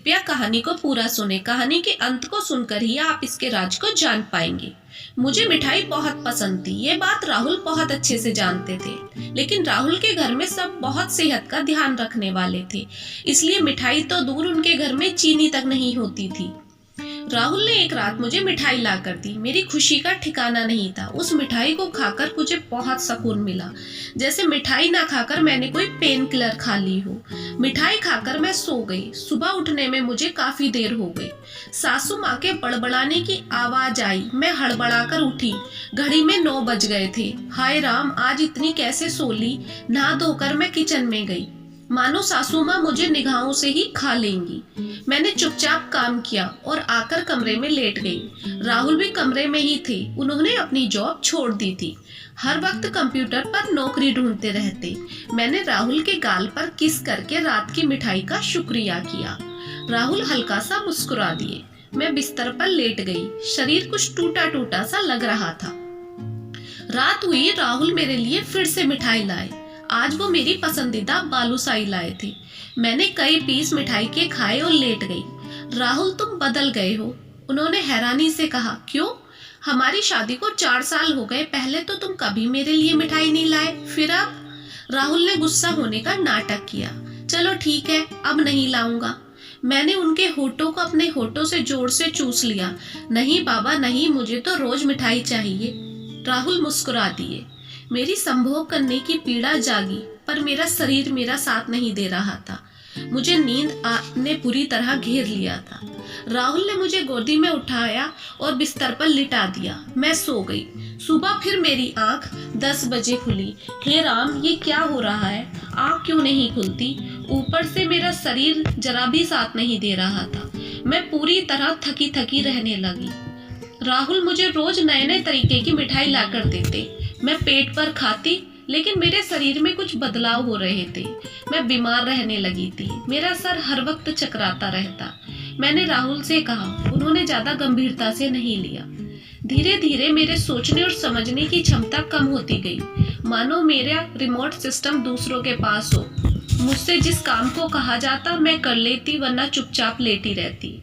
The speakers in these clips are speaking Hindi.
कृपया कहानी को पूरा सुने। कहानी के अंत को सुनकर ही आप इसके राज को जान पाएंगे। मुझे मिठाई बहुत पसंद थी, ये बात राहुल बहुत अच्छे से जानते थे। लेकिन राहुल के घर में सब बहुत सेहत का ध्यान रखने वाले थे, इसलिए मिठाई तो दूर उनके घर में चीनी तक नहीं होती थी। राहुल ने एक रात मुझे मिठाई ला कर दी। मेरी खुशी का ठिकाना नहीं था। उस मिठाई को खाकर मुझे बहुत सुकून मिला, जैसे मिठाई ना खाकर मैंने कोई पेन किलर खा ली हो। मिठाई खाकर मैं सो गई। सुबह उठने में मुझे काफी देर हो गई। सासू माँ के बड़बड़ाने की आवाज आई। मैं हड़बड़ाकर उठी। घड़ी में 9 बज गए थे। हाय राम, आज इतनी कैसे सो ली। नहा धोकर मैं किचन में गई, मानो सासू माँ मुझे निगाहों से ही खा लेंगी। मैंने चुपचाप काम किया और आकर कमरे में लेट गई। राहुल भी कमरे में ही थे। उन्होंने अपनी जॉब छोड़ दी थी। हर वक्त कंप्यूटर पर नौकरी ढूंढते रहते। मैंने राहुल के गाल पर किस करके रात की मिठाई का शुक्रिया किया। राहुल हल्का सा मुस्कुरा दिए। मैं बिस्तर पर लेट गई। शरीर कुछ टूटा टूटा सा लग रहा था। रात हुई, राहुल मेरे लिए फिर से मिठाई लाए। आज वो मेरी पसंदीदा बालूशाही लाए थे। मैंने कई पीस मिठाई के खाए और लेट गई। राहुल, तुम बदल गए हो, उन्होंने हैरानी से कहा। क्यों? हमारी शादी को 4 साल हो गए। पहले तो तुम कभी मेरे लिए मिठाई नहीं लाए, फिर अब? राहुल ने गुस्सा होने का नाटक किया। चलो ठीक है, अब नहीं लाऊंगा। मैंने उनके होठों को अपने होठों से जोर से चूस लिया। नहीं बाबा नहीं, मुझे तो रोज मिठाई चाहिए। राहुल मुस्कुरा दिए। मेरी संभोग करने की पीड़ा जागी, पर मेरा शरीर मेरा साथ नहीं दे रहा था। मुझे नींद ने पूरी तरह घेर लिया था। राहुल ने मुझे गोदी में उठाया और बिस्तर पर लिटा दिया। मैं सो गई। सुबह फिर मेरी आंख 10 बजे खुली। हे राम, ये क्या हो रहा है? आंख क्यों नहीं खुलती? ऊपर से मेरा शरीर जरा भी साथ नहीं दे रहा था। मैं पूरी तरह थकी थकी रहने लगी। राहुल मुझे रोज नए नए तरीके की मिठाई ला कर देते। मैं पेट पर खाती, लेकिन मेरे शरीर में कुछ बदलाव हो रहे थे। मैं बीमार रहने लगी थी। मेरा सर हर वक्त चकराता रहता। मैंने राहुल से कहा। उन्होंने ज्यादा गंभीरता से नहीं लिया। धीरे धीरे मेरे सोचने और समझने की क्षमता कम होती गई, मानो मेरा रिमोट सिस्टम दूसरों के पास हो। मुझसे जिस काम को कहा जाता मैं कर लेती, वरना चुपचाप लेटी रहती।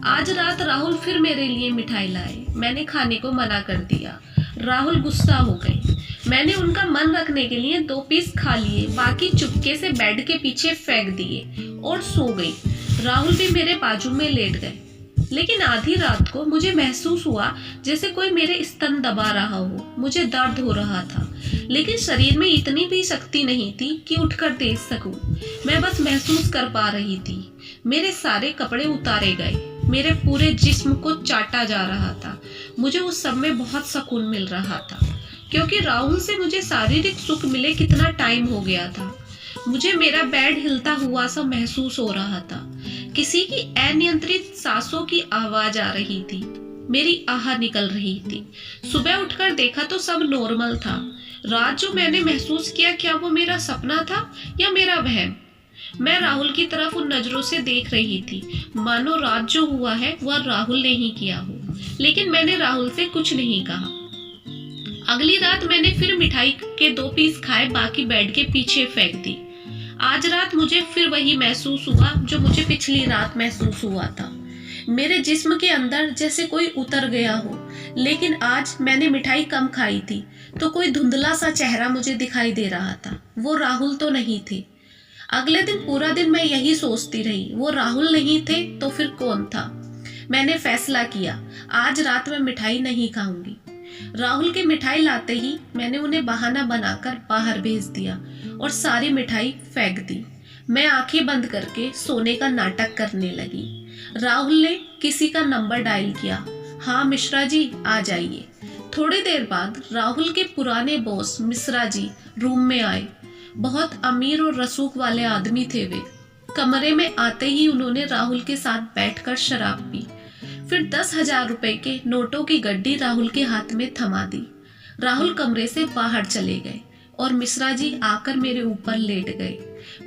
आज रात राहुल फिर मेरे लिए मिठाई लाए। मैंने खाने को मना कर दिया। राहुल गुस्सा हो गए। मैंने उनका मन रखने के लिए 2 पीस खा लिए, बाकी चुपके से बेड के पीछे फेंक दिए और सो गई। राहुल भी मेरे बाजू में लेट गए। लेकिन आधी रात को मुझे महसूस हुआ जैसे कोई मेरे स्तन दबा रहा हो। मुझे दर्द हो रहा था, लेकिन शरीर में इतनी भी शक्ति नहीं थी कि उठकर देख सकूं। मैं बस महसूस कर पा रही थी। मेरे सारे कपड़े उतारे गए। मेरे पूरे जिस्म को चाटा जा रहा था। मुझे उस सब में बहुत सुकून मिल रहा था, क्योंकि राहुल से मुझे शारीरिक सुख मिले कितना टाइम हो गया था। मुझे मेरा बेड हिलता हुआ सा महसूस हो रहा था। किसी की अनियंत्रित सांसों की आवाज आ रही थी। मेरी आह निकल रही थी। सुबह उठकर देखा तो सब नॉर्मल था। रात जो मैंने महसूस किया, क्या वो मेरा सपना था या मेरा वहम? मैं राहुल की तरफ उन नजरों से देख रही थी, मानो रात जो हुआ है वह राहुल ने ही किया हो। लेकिन मैंने राहुल से कुछ नहीं कहा। अगली रात मैंने फिर मिठाई के 2 पीस खाए, बाकी बेड के पीछे फेंक दी। आज रात मुझे फिर वही महसूस हुआ जो मुझे पिछली रात महसूस हुआ था। मेरे जिस्म के अंदर जैसे कोई उतर गया हो। लेकिन आज मैंने मिठाई कम खाई थी, तो कोई धुंधला सा चेहरा मुझे दिखाई दे रहा था। वो राहुल तो नहीं थे। अगले दिन पूरा दिन मैं यही सोचती रही। वो राहुल नहीं थे तो फिर कौन था? मैंने फैसला किया, आज रात मैं मिठाई नहीं खाऊंगी। राहुल के मिठाई लाते ही मैंने उन्हें बहाना बनाकर बाहर भेज दिया और सारी मिठाई फेंक दी। मैं आंखें बंद करके सोने का नाटक करने लगी। राहुल ने किसी का नंबर डायल किया। हाँ मिश्रा जी, आ जाइए। थोड़ी देर बाद राहुल के पुराने बॉस मिश्रा जी रूम में आए। बहुत अमीर और रसूख वाले आदमी थे वे। कमरे में आते ही उन्होंने राहुल के साथ बैठकर शराब पी। फिर 10,000 रुपए के नोटों की गड्डी राहुल के हाथ में थमा दी। राहुल कमरे से बाहर चले गए और मिश्रा जी आकर मेरे ऊपर लेट गए।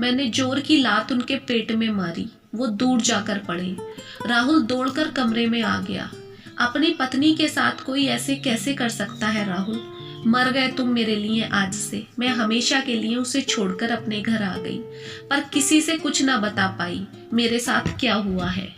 मैंने जोर की लात उनके पेट में मारी। वो दूर जाकर पड़े। राहुल दौड़कर कमरे में आ गया। अपनी पत्नी के साथ कोई ऐसे कैसे कर सकता है राहुल? मर गए तुम मेरे लिए आज से। मैं हमेशा के लिए उसे छोड़कर अपने घर आ गई, पर किसी से कुछ ना बता पाई मेरे साथ क्या हुआ है।